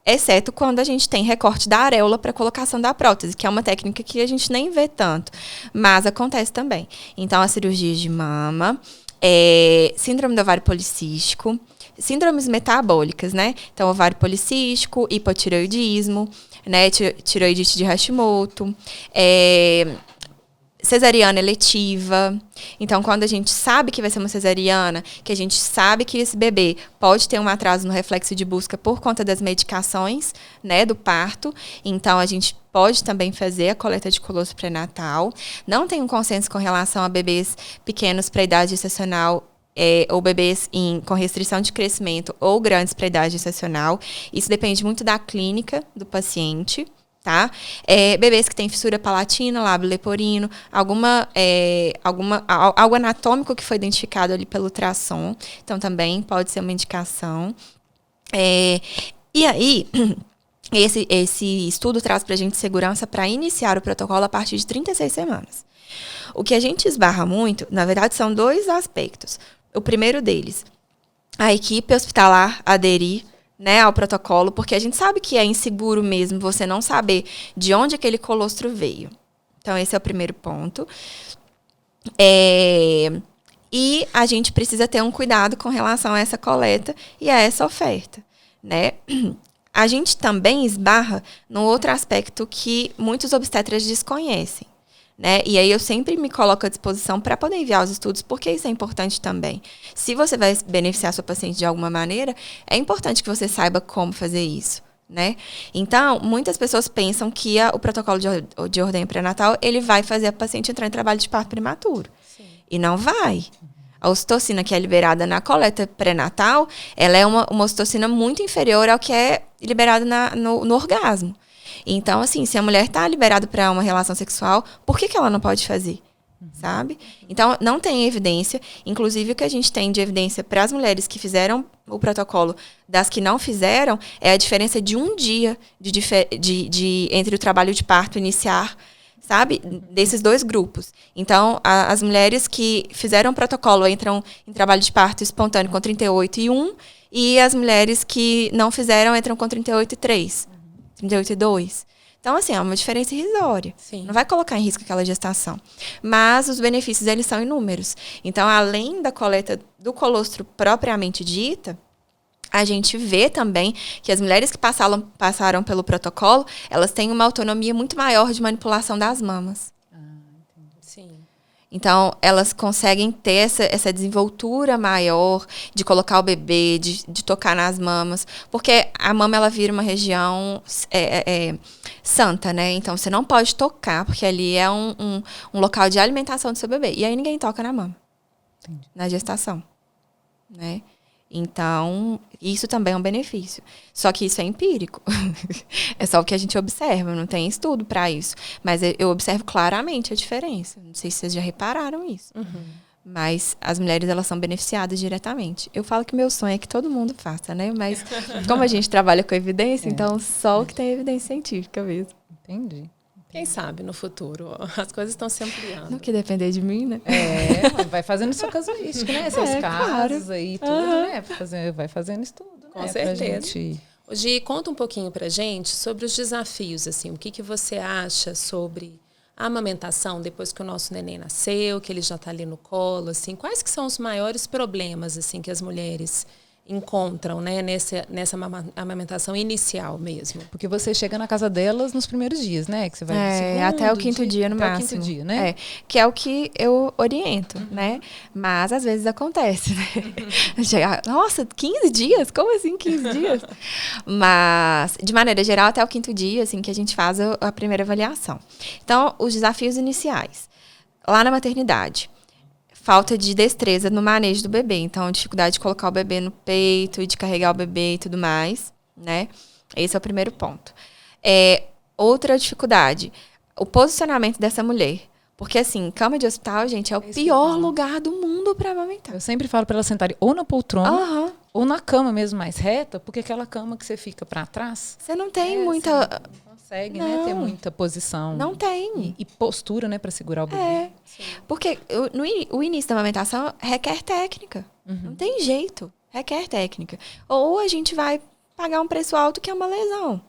Exceto quando a gente tem recorte da areola para colocação da prótese, que é uma técnica que a gente nem vê tanto, mas acontece também. Então, as cirurgias de mama, síndrome do ovário policístico, síndromes metabólicas, né? Então, ovário policístico, hipotireoidismo, né? Tireoidite de Hashimoto, cesariana eletiva. Então, quando a gente sabe que vai ser uma cesariana, que a gente sabe que esse bebê pode ter um atraso no reflexo de busca por conta das medicações, né, do parto, então a gente pode também fazer a coleta de colostro pré-natal. Não tem um consenso com relação a bebês pequenos para a idade gestacional, ou bebês com restrição de crescimento ou grandes para a idade gestacional. Isso depende muito da clínica do paciente, tá? Bebês que têm fissura palatina, lábio leporino, algo anatômico que foi identificado ali pelo ultrassom, então também pode ser uma indicação. E aí, esse estudo traz para a gente segurança para iniciar o protocolo a partir de 36 semanas. O que a gente esbarra muito, na verdade, são 2 aspectos. O primeiro deles, a equipe hospitalar aderir, né, ao protocolo, porque a gente sabe que é inseguro mesmo você não saber de onde aquele colostro veio. Então, esse é o primeiro ponto. E a gente precisa ter um cuidado com relação a essa coleta e a essa oferta, né? A gente também esbarra num outro aspecto que muitos obstetras desconhecem. Né? E aí eu sempre me coloco à disposição para poder enviar os estudos, porque isso é importante também. Se você vai beneficiar sua paciente de alguma maneira, é importante que você saiba como fazer isso. Né? Então, muitas pessoas pensam que o protocolo de ordenha pré-natal ele vai fazer a paciente entrar em trabalho de parto prematuro. Sim. E não vai. A ocitocina que é liberada na coleta pré-natal, ela é uma ocitocina muito inferior ao que é liberada no orgasmo. Então, assim, se a mulher está liberada para uma relação sexual, por que ela não pode fazer? Sabe? Então, não tem evidência. Inclusive, o que a gente tem de evidência para as mulheres que fizeram o protocolo das que não fizeram é a diferença de um dia entre o trabalho de parto iniciar, sabe? Desses 2 grupos. Então, as mulheres que fizeram o protocolo entram em trabalho de parto espontâneo com 38 e 1, E as mulheres que não fizeram entram com 38,3, 38,2. Então, assim, é uma diferença irrisória. Sim. Não vai colocar em risco aquela gestação. Mas os benefícios, eles são inúmeros. Então, além da coleta do colostro propriamente dita, a gente vê também que as mulheres que passaram pelo protocolo, elas têm uma autonomia muito maior de manipulação das mamas. Sim. Então, elas conseguem ter essa desenvoltura maior de colocar o bebê, de tocar nas mamas. Porque a mama, ela vira uma região santa, né? Então, você não pode tocar, porque ali é um local de alimentação do seu bebê. E aí, ninguém toca na mama. Entendi. Na gestação. Né? Então, isso também é um benefício. Só que isso é empírico. É só o que a gente observa, não tem estudo para isso. Mas eu observo claramente a diferença. Não sei se vocês já repararam isso. Uhum. Mas as mulheres, elas são beneficiadas diretamente. Eu falo que meu sonho é que todo mundo faça, né? Mas como a gente trabalha com evidência, então só o que tem evidência científica mesmo. Entendi. Quem sabe no futuro as coisas estão se ampliando. No que depender de mim, né? Vai fazendo sua casuística, né? Seus casos claro. aí, tudo, né? Vai fazendo isso tudo, né? Com certeza. Gente... Gi, conta um pouquinho pra gente sobre os desafios, assim, o que você acha sobre a amamentação depois que o nosso neném nasceu, que ele já está ali no colo, assim, quais que são os maiores problemas, assim, que as mulheres encontram, né, nessa amamentação inicial mesmo? Porque você chega na casa delas nos primeiros dias, né? Que você vai até o quinto dia no máximo. Até o quinto dia, né? Que é o que eu oriento, né? Mas às vezes acontece, né? Chegar, nossa, 15 dias? Como assim 15 dias? Mas, de maneira geral, até o quinto dia, assim, que a gente faz a primeira avaliação. Então, os desafios iniciais. Lá na maternidade. Falta de destreza no manejo do bebê. Então, dificuldade de colocar o bebê no peito e de carregar o bebê e tudo mais, né? Esse é o primeiro ponto. Outra dificuldade, o posicionamento dessa mulher. Porque, assim, cama de hospital, gente, é o pior lugar do mundo para amamentar. Eu sempre falo para elas sentarem ou na poltrona ou na cama mesmo mais reta, porque aquela cama que você fica para trás... Você não tem muita... Você não consegue, né, ter muita posição. Não tem. E postura, né, para segurar o bebê. Porque o início da amamentação requer técnica. Não tem jeito. Requer técnica. Ou a gente vai pagar um preço alto que é uma lesão.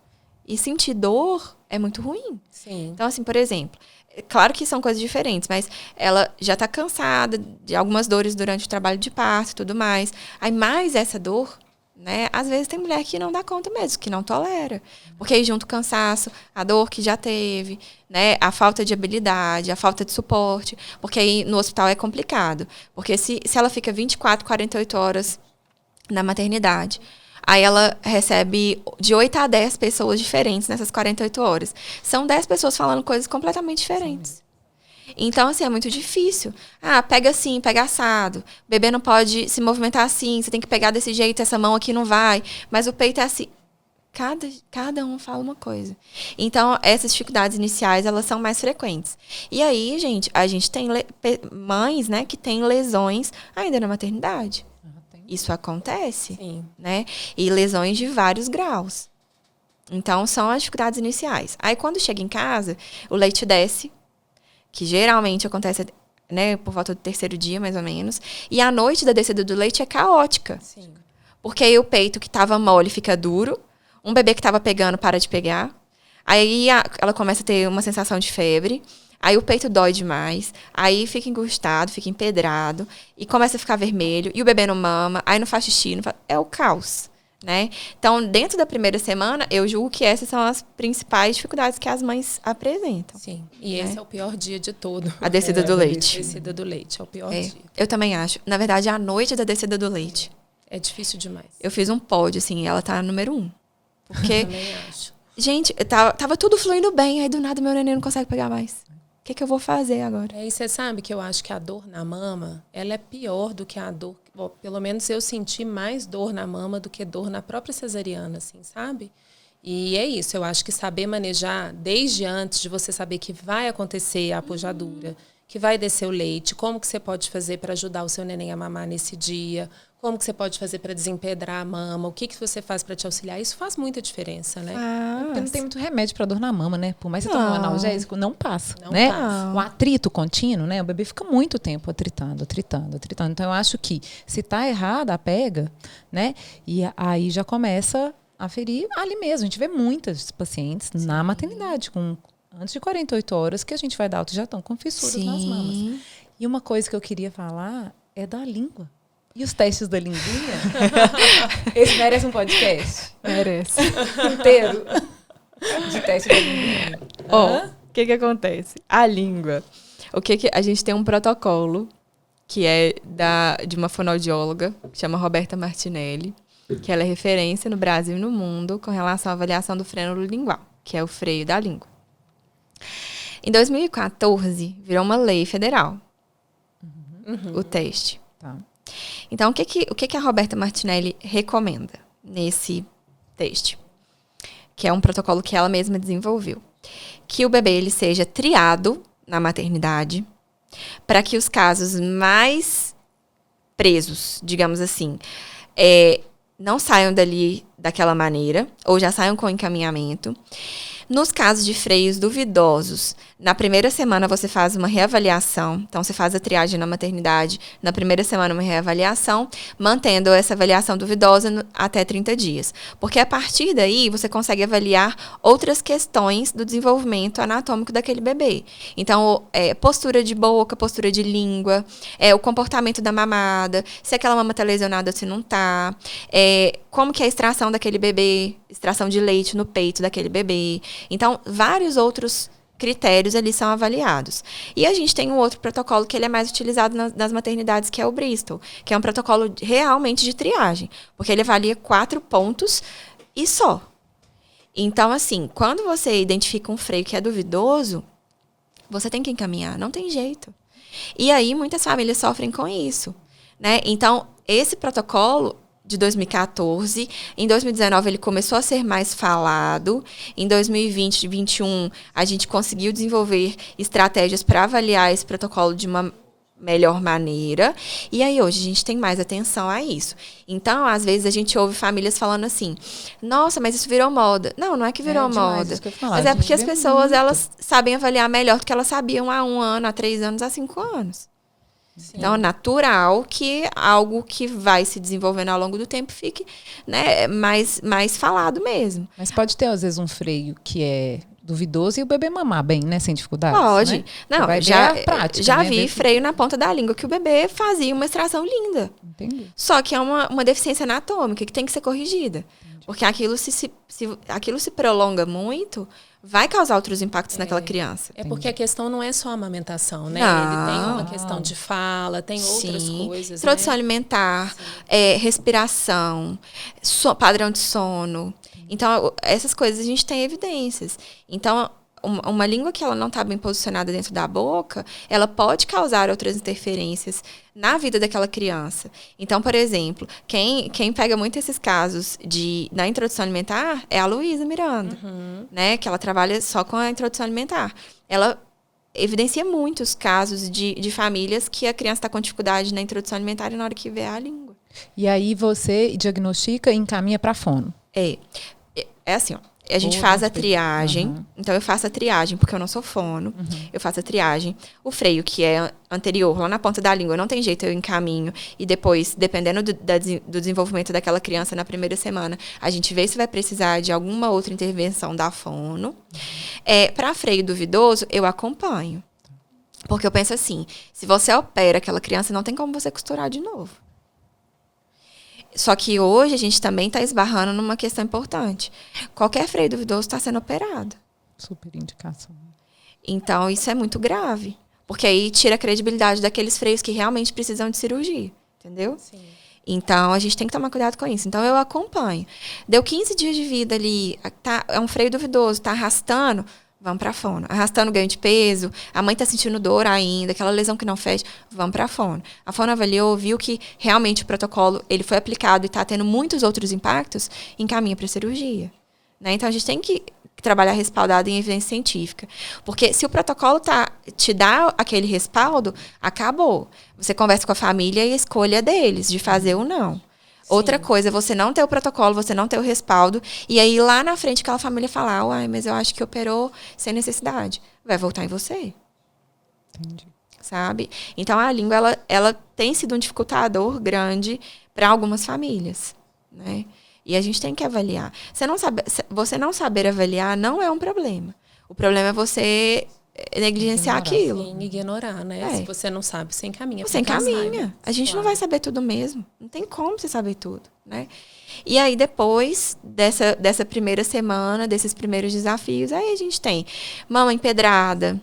E sentir dor é muito ruim. Sim. Então, assim, por exemplo, claro que são coisas diferentes, mas ela já está cansada de algumas dores durante o trabalho de parto e tudo mais. Aí, mais essa dor, né? Às vezes tem mulher que não dá conta mesmo, que não tolera. Porque aí junto o cansaço, a dor que já teve, né? A falta de habilidade, a falta de suporte. Porque aí no hospital é complicado. Porque se ela fica 24, 48 horas na maternidade, aí ela recebe de 8 a 10 pessoas diferentes nessas 48 horas. São 10 pessoas falando coisas completamente diferentes. Então, assim, é muito difícil. Pega assim, pega assado. O bebê não pode se movimentar assim, você tem que pegar desse jeito, essa mão aqui não vai. Mas o peito é assim. Cada um fala uma coisa. Então, essas dificuldades iniciais, elas são mais frequentes. E aí, gente, a gente tem mães, né, que têm lesões ainda na maternidade. Isso acontece, né? E lesões de vários graus. Então, são as dificuldades iniciais. Aí, quando chega em casa, o leite desce, que geralmente acontece, né, por volta do 3º dia, mais ou menos. E a noite da descida do leite é caótica. Sim. Porque aí o peito que estava mole fica duro, um bebê que estava pegando para de pegar. Aí ela começa a ter uma sensação de febre. Aí o peito dói demais, aí fica encurtado, fica empedrado, e começa a ficar vermelho, e o bebê não mama, aí não faz xixi, é o caos, né? Então, dentro da primeira semana, eu julgo que essas são as principais dificuldades que as mães apresentam. Sim, e esse é o pior dia de todo. A descida do leite. A descida do leite é o pior dia. Eu também acho. Na verdade, a noite da descida do leite. É difícil demais. Eu fiz um pódio, assim, ela tá no número 1. Porque, eu também acho. Gente, tava tudo fluindo bem, aí do nada meu neném não consegue pegar mais. O que eu vou fazer agora? E você sabe que eu acho que a dor na mama, ela é pior do que a dor... Bom, pelo menos eu senti mais dor na mama do que dor na própria cesariana, assim, sabe? E é isso, eu acho que saber manejar desde antes de você saber que vai acontecer a pujadura, que vai descer o leite, como que você pode fazer para ajudar o seu neném a mamar nesse dia, como que você pode fazer para desempedrar a mama, o que você faz para te auxiliar. Isso faz muita diferença, né? Porque não tem muito remédio para dor na mama, né? Por mais que você tome um analgésico, não passa, né? Passa. O atrito contínuo, né? O bebê fica muito tempo atritando. Então, eu acho que se tá errada a pega, né? E aí já começa a ferir ali mesmo. A gente vê muitas pacientes na maternidade, antes de 48 horas, que a gente vai dar alta, já estão com fissuras nas mamas. E uma coisa que eu queria falar é da língua. E os testes da linguinha? Esse merece um podcast? Merece. Inteiro. De teste da linguinha. O que acontece? A língua. A gente tem um protocolo que é de uma fonoaudióloga, que chama Roberta Martinelli, que ela é referência no Brasil e no mundo com relação à avaliação do frênulo lingual, que é o freio da língua. Em 2014, virou uma lei federal o teste. Tá. Então, o que a Roberta Martinelli recomenda nesse teste? Que é um protocolo que ela mesma desenvolveu. Que o bebê ele seja triado na maternidade para que os casos mais presos, digamos assim, não saiam dali daquela maneira ou já saiam com encaminhamento. Nos casos de freios duvidosos, na primeira semana você faz uma reavaliação. Então, você faz a triagem na maternidade. Na primeira semana, uma reavaliação, mantendo essa avaliação duvidosa até 30 dias. Porque, a partir daí, você consegue avaliar outras questões do desenvolvimento anatômico daquele bebê. Então, postura de boca, postura de língua, o comportamento da mamada, se aquela mama está lesionada ou se não está, como que é a extração daquele bebê, extração de leite no peito daquele bebê. Então, vários outros critérios ali são avaliados. E a gente tem um outro protocolo que ele é mais utilizado nas maternidades, que é o Bristol, que é um protocolo realmente de triagem, porque ele avalia 4 pontos e só. Então, assim, quando você identifica um freio que é duvidoso, você tem que encaminhar, não tem jeito. E aí, muitas famílias sofrem com isso, né? Então, esse protocolo de 2014. Em 2019, ele começou a ser mais falado. Em 2020 e 2021, a gente conseguiu desenvolver estratégias para avaliar esse protocolo de uma melhor maneira. E aí, hoje, a gente tem mais atenção a isso. Então, às vezes, a gente ouve famílias falando assim, nossa, mas isso virou moda. Não, não é que virou moda. Mas é porque as pessoas, elas sabem avaliar melhor do que elas sabiam há 1 ano, há 3 anos, há 5 anos. Sim. Então, é natural que algo que vai se desenvolvendo ao longo do tempo fique, né, mais falado mesmo. Mas pode ter, às vezes, um freio que é duvidoso e o bebê mamar bem, né? Sem dificuldade. Pode. Né? Não, prática, já né? vi freio na ponta da língua que o bebê fazia uma extração linda. Entendi. Só que é uma deficiência anatômica que tem que ser corrigida. Entendi. Porque aquilo se aquilo se prolonga muito, vai causar outros impactos naquela criança. É porque a questão não é só a amamentação, né? Não. Ele tem uma questão de fala, tem outras coisas. Introdução né? alimentar, respiração, padrão de sono. Então, essas coisas a gente tem evidências. Então, uma língua que ela não está bem posicionada dentro da boca, ela pode causar outras interferências na vida daquela criança. Então, por exemplo, quem pega muito esses casos na introdução alimentar é a Luísa Miranda, né? Que ela trabalha só com a introdução alimentar. Ela evidencia muitos casos de famílias que a criança está com dificuldade na introdução alimentar e na hora que vê a língua. E aí você diagnostica e encaminha para fono. É assim, ó. A gente faz a triagem. Então, eu faço a triagem, porque eu não sou fono. Eu faço a triagem. O freio, que é anterior, lá na ponta da língua, não tem jeito, eu encaminho. E depois, dependendo do desenvolvimento daquela criança na primeira semana, a gente vê se vai precisar de alguma outra intervenção da fono. Para freio duvidoso, eu acompanho. Porque eu penso assim, se você opera aquela criança, não tem como você costurar de novo. Só que hoje a gente também está esbarrando numa questão importante. Qualquer freio duvidoso está sendo operado. Super indicação. Então, isso é muito grave. Porque aí tira a credibilidade daqueles freios que realmente precisam de cirurgia. Entendeu? Sim. Então, a gente tem que tomar cuidado com isso. Então, eu acompanho. Deu 15 dias de vida ali, é um freio duvidoso, está arrastando, vamos para a fono. Arrastando ganho de peso, a mãe está sentindo dor ainda, aquela lesão que não fecha, vamos para a fono. A fono avaliou, viu que realmente o protocolo ele foi aplicado e está tendo muitos outros impactos, encaminha para a cirurgia. Né? Então, a gente tem que trabalhar respaldado em evidência científica. Porque se o protocolo te dá aquele respaldo, acabou. Você conversa com a família e a escolha deles de fazer ou não. Sim. Outra coisa, você não ter o protocolo, você não ter o respaldo, e aí lá na frente aquela família falar, uai, mas eu acho que operou sem necessidade. Vai voltar em você. Entendi. Sabe? Então, a língua, ela tem sido um dificultador grande para algumas famílias, né? E a gente tem que avaliar. Você não saber avaliar não é um problema. O problema é você negligenciar aquilo. Sim, ignorar, né? Se você não sabe, você encaminha. Você encaminha. A gente não vai saber tudo mesmo. Não tem como você saber tudo, né? E aí, depois dessa primeira semana, desses primeiros desafios, aí a gente tem mama empedrada,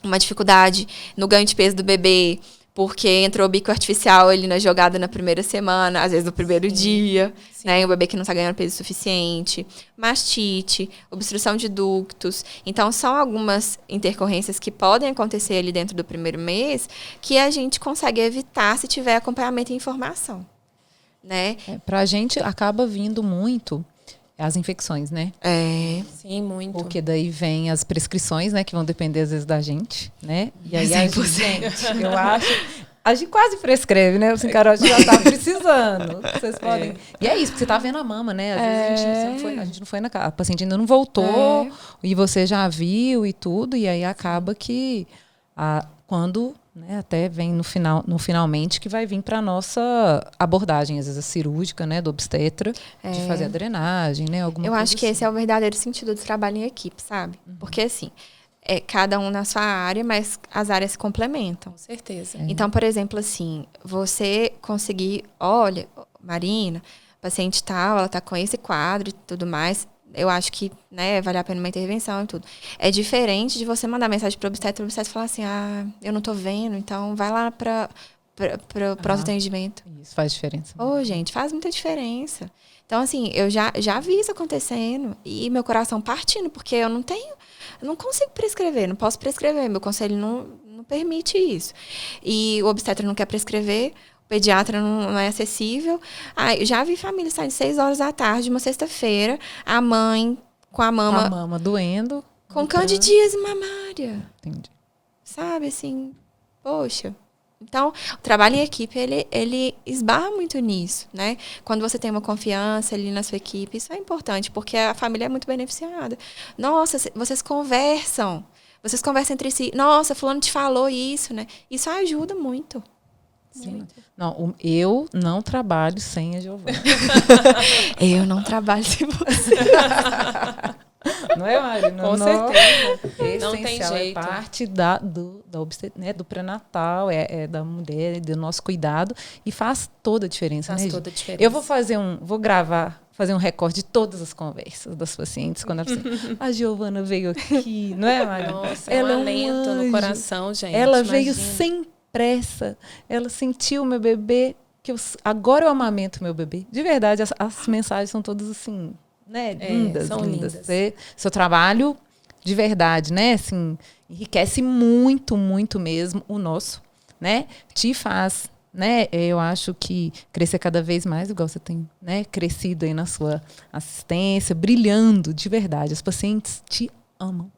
uma dificuldade no ganho de peso do bebê, porque entrou bico artificial ali na jogada na primeira semana, às vezes no primeiro dia, né? O bebê que não está ganhando peso suficiente, mastite, obstrução de ductos. Então, são algumas intercorrências que podem acontecer ali dentro do primeiro mês que a gente consegue evitar se tiver acompanhamento e informação, né? Para a gente, acaba vindo muito as infecções, né? Sim, muito. Porque daí vem as prescrições, né? Que vão depender, às vezes, da gente, né? E aí, a gente, eu acho... A gente quase prescreve, né? Assim, Carol, a gente já tá precisando. Vocês podem... E é isso, porque você tá vendo a mama, né? Às vezes a gente não foi na casa. A paciente ainda não voltou, e você já viu e tudo, e aí acaba que quando... Né, até vem no finalmente que vai vir para a nossa abordagem, às vezes cirúrgica, né, do obstetra, de fazer a drenagem, né, alguma coisa. Eu acho que esse é o verdadeiro sentido do trabalho em equipe, sabe? Porque assim, cada um na sua área, mas as áreas se complementam. Com certeza. Então, por exemplo, assim, você conseguir, olha, Marina, paciente tal, ela tá com esse quadro e tudo mais. Eu acho que, né, vale a pena uma intervenção e tudo. É diferente de você mandar mensagem para o obstetra falar assim, eu não tô vendo, então vai lá para pronto atendimento. Isso faz diferença. Gente, faz muita diferença. Então, assim, eu já vi isso acontecendo e meu coração partindo, porque eu não consigo prescrever, não posso prescrever, meu conselho não permite isso. E o obstetra não quer prescrever, o pediatra não é acessível. Eu já vi famílias saindo 6 horas da tarde, uma sexta-feira, a mãe com a mama doendo. Com candidíase mamária. Entendi. Sabe, assim, poxa. Então, o trabalho em equipe, ele esbarra muito nisso, né? Quando você tem uma confiança ali na sua equipe, isso é importante, porque a família é muito beneficiada. Nossa, vocês conversam entre si. Nossa, fulano te falou isso, né? Isso ajuda muito. Sim. Não, eu não trabalho sem a Giovana. Eu não trabalho sem você. Não é, Mari? Com certeza. Não tem jeito. É parte do pré-natal, da mulher, do nosso cuidado, e faz toda a diferença. Faz né, toda a diferença. Eu vou gravar, fazer um recorde de todas as conversas das pacientes, quando ela assim, a Giovana veio aqui, não é, Mari? Nossa, ela é um alento no coração, gente. Ela veio sem pressa, ela sentiu o meu bebê, agora eu amamento meu bebê. De verdade, as mensagens são todas assim, né? Lindas, são lindas. Seu trabalho, de verdade, né? Assim, enriquece muito, muito mesmo o nosso, né? Te faz, né? Eu acho que crescer cada vez mais, igual você tem, né? Crescido aí na sua assistência, brilhando, de verdade. As pacientes te amam.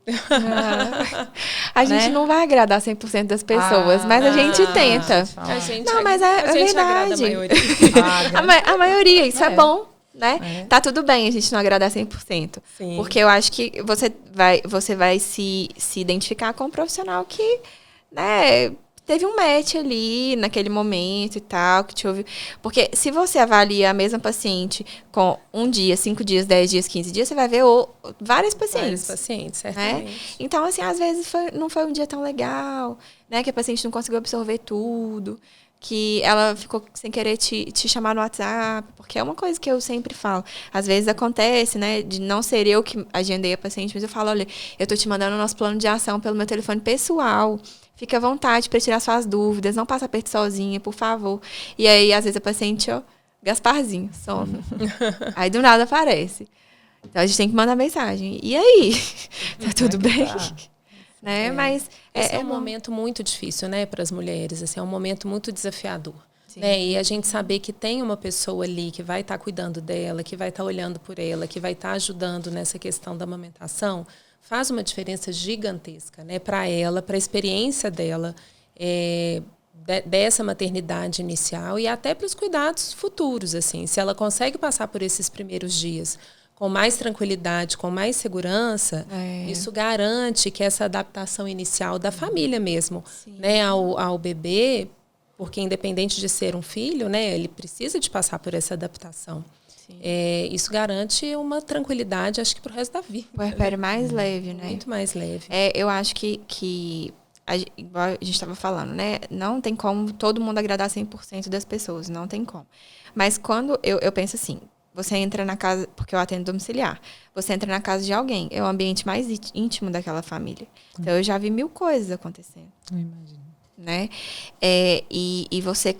A gente não vai agradar 100% das pessoas, mas a gente tenta. Mas é verdade. A maioria, isso é bom, né? Tá tudo bem a gente não agradar 100%. Sim. Porque eu acho que você vai se identificar com um profissional que, né, teve um match ali naquele momento e tal, que te ouviu. Porque se você avalia a mesma paciente com 1 dia, 5 dias, 10 dias, 15 dias, você vai ver várias pacientes. Vários pacientes, certamente. Né? Então, assim, às vezes não foi um dia tão legal, né? Que a paciente não conseguiu absorver tudo, que ela ficou sem querer te chamar no WhatsApp, porque é uma coisa que eu sempre falo. Às vezes acontece, né, de não ser eu que agendei a paciente, mas eu falo, olha, eu tô te mandando o nosso plano de ação pelo meu telefone pessoal. Fica à vontade para tirar suas dúvidas, não passa aperto sozinha, por favor. E aí, às vezes, a paciente, Gasparzinho, some. Aí, do nada, aparece. Então, a gente tem que mandar mensagem. E aí? Tá tudo bem? Né? Mas esse é um momento muito difícil, né, para as mulheres. Assim, é um momento muito desafiador. né? E a gente saber que tem uma pessoa ali que vai estar cuidando dela, que vai estar olhando por ela, que vai estar ajudando nessa questão da amamentação, faz uma diferença gigantesca, né? Para ela, para a experiência dela, dessa maternidade inicial e até para os cuidados futuros, assim. Se ela consegue passar por esses primeiros dias com mais tranquilidade, com mais segurança, isso garante que essa adaptação inicial da família mesmo, né, ao bebê, porque independente de ser um filho, né, ele precisa de passar por essa adaptação. Isso garante uma tranquilidade, acho que para o resto da vida. O puerpério mais leve, né? Muito mais leve. Eu acho que igual a gente estava falando, né? Não tem como todo mundo agradar 100% das pessoas, não tem como. Mas quando eu penso assim, você entra na casa, porque eu atendo domiciliar, você entra na casa de alguém, é o ambiente mais íntimo daquela família. Então, eu já vi 1000 coisas acontecendo. Eu imagino. Né? E você,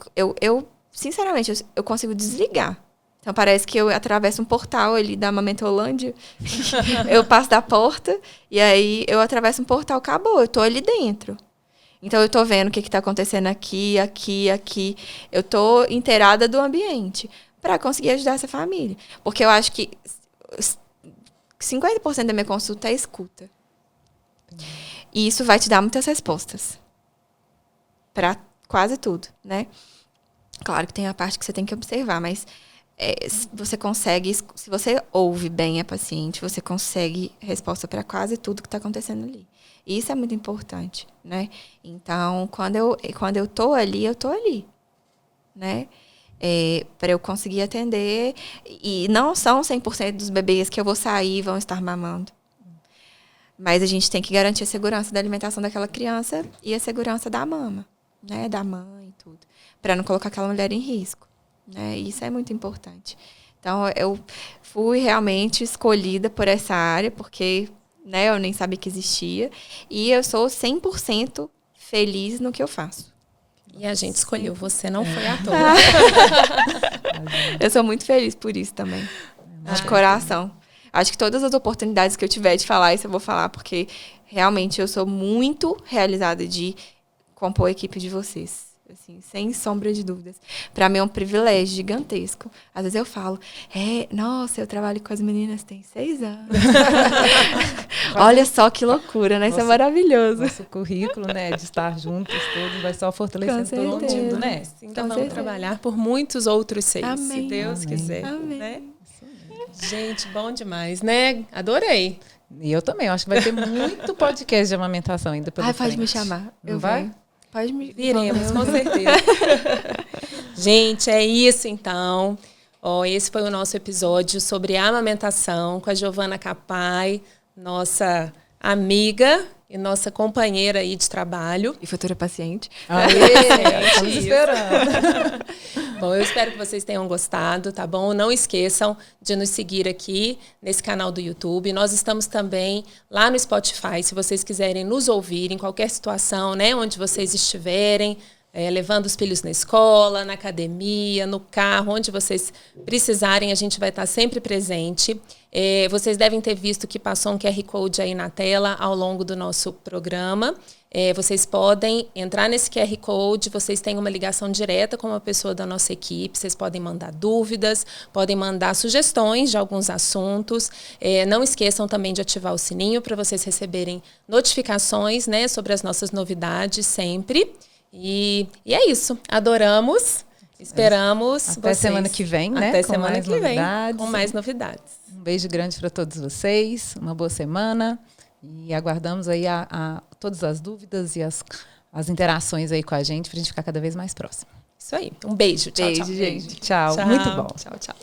sinceramente, eu consigo desligar. Então, parece que eu atravesso um portal ali da Amamentolândia. Eu passo da porta e aí eu atravesso um portal, acabou. Eu tô ali dentro. Então, eu tô vendo o que está acontecendo aqui. Eu tô inteirada do ambiente para conseguir ajudar essa família. Porque eu acho que 50% da minha consulta é escuta. E isso vai te dar muitas respostas. Para quase tudo, né? Claro que tem a parte que você tem que observar, mas você consegue, se você ouve bem a paciente, você consegue resposta para quase tudo que está acontecendo ali. E isso é muito importante, né? Então, quando eu tô ali, né? Para eu conseguir atender. E não são 100% dos bebês que eu vou sair e vão estar mamando. Mas a gente tem que garantir a segurança da alimentação daquela criança e a segurança da mama, né? Da mãe e tudo. Para não colocar aquela mulher em risco. Né? Isso é muito importante. Então, eu fui realmente escolhida por essa área, porque, né, eu nem sabia que existia. E eu sou 100% feliz no que eu faço. E a gente escolheu você, não foi à toa. Eu sou muito feliz por isso também. De coração. Acho que todas as oportunidades que eu tiver de falar isso, eu vou falar, porque realmente eu sou muito realizada de compor a equipe de vocês. Assim, sem sombra de dúvidas. Para mim é um privilégio gigantesco. Às vezes eu falo, nossa, eu trabalho com as meninas tem 6 anos. Olha só que loucura, né? Isso é maravilhoso. Nosso currículo, né, de estar juntos todos, vai só fortalecendo todo mundo, né? Então vamos trabalhar por muitos outros 6, Amém. se Deus quiser. Amém. Né? Gente, bom demais, né? Adorei. E eu também, eu acho que vai ter muito podcast de amamentação ainda pela frente. Pode me chamar. Não vai? Venho. Pode me... Viremos, com certeza. Gente, é isso então. Esse foi o nosso episódio sobre a amamentação com a Giovana Capai, nossa amiga e nossa companheira aí de trabalho. E futura paciente. Estamos esperando. Bom, eu espero que vocês tenham gostado, tá bom? Não esqueçam de nos seguir aqui nesse canal do YouTube. Nós estamos também lá no Spotify, se vocês quiserem nos ouvir em qualquer situação, né? Onde vocês estiverem, levando os filhos na escola, na academia, no carro, onde vocês precisarem, a gente vai estar sempre presente. Vocês devem ter visto que passou um QR Code aí na tela ao longo do nosso programa. Vocês podem entrar nesse QR Code, vocês têm uma ligação direta com uma pessoa da nossa equipe, vocês podem mandar dúvidas, podem mandar sugestões de alguns assuntos. Não esqueçam também de ativar o sininho para vocês receberem notificações, né, sobre as nossas novidades sempre. E é isso. Adoramos. Esperamos até vocês. Semana que vem, né? Até com semana mais que vem, novidades. com mais novidades. Um beijo grande para todos vocês. Uma boa semana. E aguardamos aí todas as dúvidas e as interações aí com a gente para a gente ficar cada vez mais próximo. Isso aí. Um beijo. Tchau, Beijo, tchau. gente. Tchau. Muito bom. Tchau, tchau.